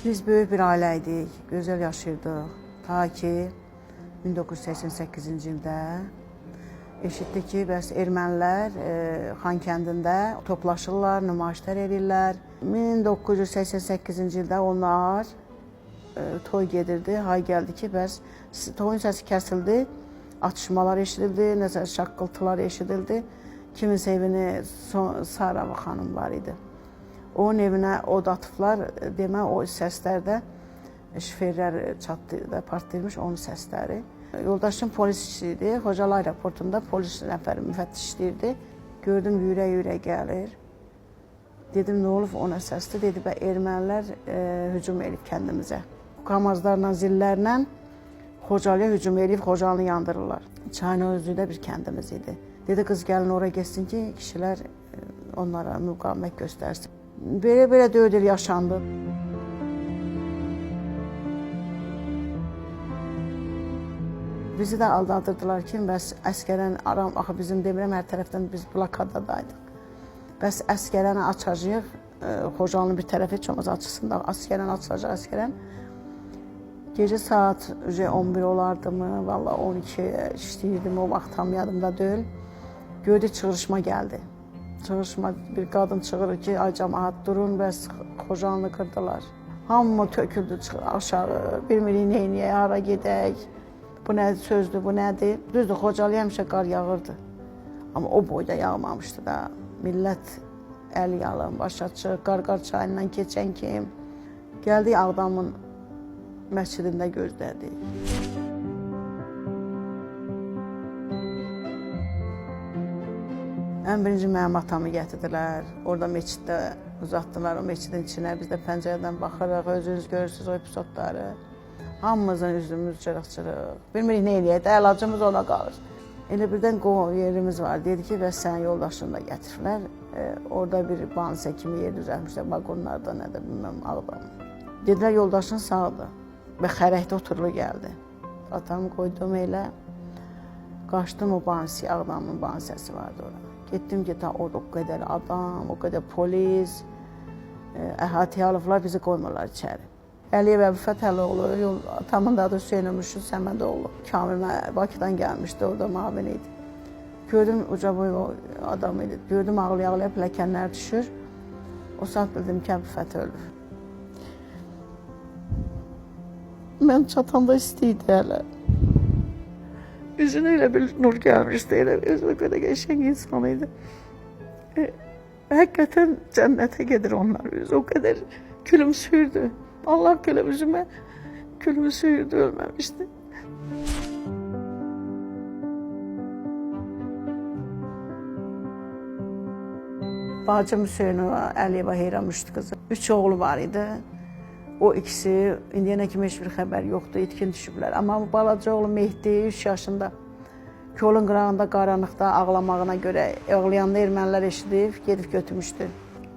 Biz böyük bir ailə idik, gözəl yaşayırdıq. Ta ki 1988-ci ildə eşitdik ki, bəs ermənilər Xankəndində toplaşırlar, nümayişlər edirlər. 1988-ci ildə onlar toy gedirdi, hay gəldi ki, bəs toyun səsi kəsildi, atışmalar eşidildi, nəsə şaqqıltılar eşidildi. Kiminsə evini Sarava xanım var idi. Onun evinə od atıblar, demə o səslərdə şiferlər çatdı, partlayırmış onun səsləri. Yoldaşım polis işləyirdi, Xocalı aeroportunda polis nəfəri müfəttiş işləyirdi. Gördüm yüyürə-yüyürə gəlir. Dedim, nə olub ona səsdir? Dedi, ermənilər hücum edib kəndimizə. Kamazlarla, zillərlə Xocalıya hücum edib, Xocalını yandırırlar. Çayın özü də bir kəndimiz idi. Dedi, qız gəlin oraya geçsin ki, kişilər onlara müqavimət göstərsin. Belə 4 il yaşandı. Bizi də aldadırdılar ki, bəs əskərən aram, axı bizim demirəm, hər tərəfdən biz blokadadaydıq. Bəs əskərəni açacaq, Xocalının bir tərəfi heç olmaz açısın da, əskərən açılacaq əskərən. Gecə saat 11 olardı mı, valla 12 işləyirdim, o vaxt tam yadımda deyil. Gördük, çığırışma gəldi. Çığırışma, bir qadın çığırır ki, ay cəmaat durun, bəs Xocalını qırdılar. Hamı töküldü aşağı, bilmirik neyniyək, hara gedək. Bu nədir sözdür, bu nədir? Düzdür, Xocalıya həmişə qar yağırdı. Amma o boyda yağmamışdı da. Millət əl yalın, baş açıq, Qarqar çayından keçən kim. Gəldik Ağdamın məscidində gözlədik. Ən birinci mənim atamı gətirdilər. Orada meçiddə uzatdılar, o meçidin içinə. Biz də pəncərədən baxırıq, özünüz görürsünüz o epizodları. Hamımızın üzümüz çırıq-çırıq. Bilmirik nə eləyək də, əlacımız ona qalır. Elə birdən yerimiz var. Dedi ki, bəs sən yoldaşını da gətiriblər. Orada bir bansə kimi yer düzəlmişlər, vagonlarda nədə bilməm, Ağdam. Dedilər, yoldaşın sağdır. Və xərəkdə oturulu gəldi. Atamı qoydum elə. Qaçdım o bansiyə, Ağdamın bansəsi vardı orada. Getdim ki, orada o qədər adam, o qədər polis, əhatəyə alıblar, bizi qoymurlar içəri. Əliyev Əbu Fətəloğlu, atamın da adı Hüseyin Ömüşün Səmədoğlu. Kamil Bakıdan gəlmişdi, orada mavin idi. Gördüm, uca boy adam idi. Gördüm, ağlaya-ağlaya pilləkənlər düşür. O saat bildim ki, Əbu Fətə ölür. Mən çatanda istəyirdi hələ. Üzünə elə bir nur gəlmişdi, elə özü o qədər qəşəng insan idi. Həqiqətən cənnətə gedir onlar, o qədər gülümsürdü. Allah belə üzümə gülümsürdü, ölməmişdi. Bacım Hüseynova, Əliyeva Heyramışdı qızı. 3 oğlu var idi. O ikisi, indiyənə kimi heç bir xəbər yoxdur, itkin düşüblər. Amma bu balaca oğlu Mehdi 3 yaşında kolun qırağında, qaranlıqda ağlamağına görə ağlayanda ermənilər eşidib, gedib götürmüşdü.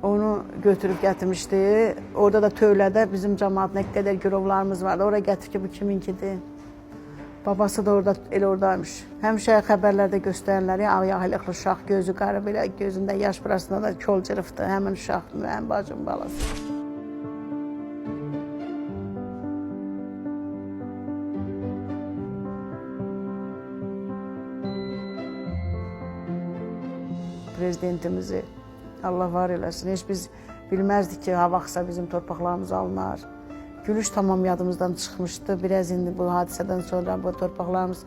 Onu götürüb gətirmişdi. Orada da tövlədə bizim cəmaat nə qədər girovlarımız vardı. Oraya gətirib ki, bu kiminkidir. Babası da orada, elə oradaymış. Həmişə xəbərlərdə göstərirlər, ağ-yağılıqlı uşaq, gözü qarı, belə gözündə yaş burasında da kol cırıqdı. Həmin uşaq, mənim bacım balası. Prezidentimizi Allah var eləsin. Heç biz bilməzdik ki, ha vaxtsa bizim torpaqlarımız alınar. Gülüş tamam yadımızdan çıxmışdı. Biraz indi bu hadisədən sonra bu torpaqlarımız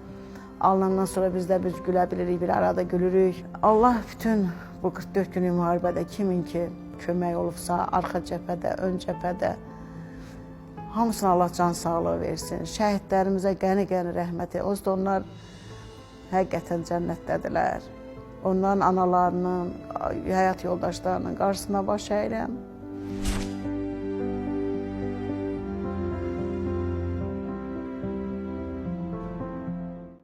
alınandan sonra biz gülə bilirik, bir arada gülürük. Allah bütün bu 44 günlük müharibədə kimin ki kömək olubsa, arxa cəbhədə, ön cəbhədə hamısına Allah can sağlığı versin. Şəhidlərimizə qəni-qəni rəhmət etsin. Onlar həqiqətən cənnətdədirlər. Onların analarının, həyat yoldaşlarının qarşısına baş əyirəm.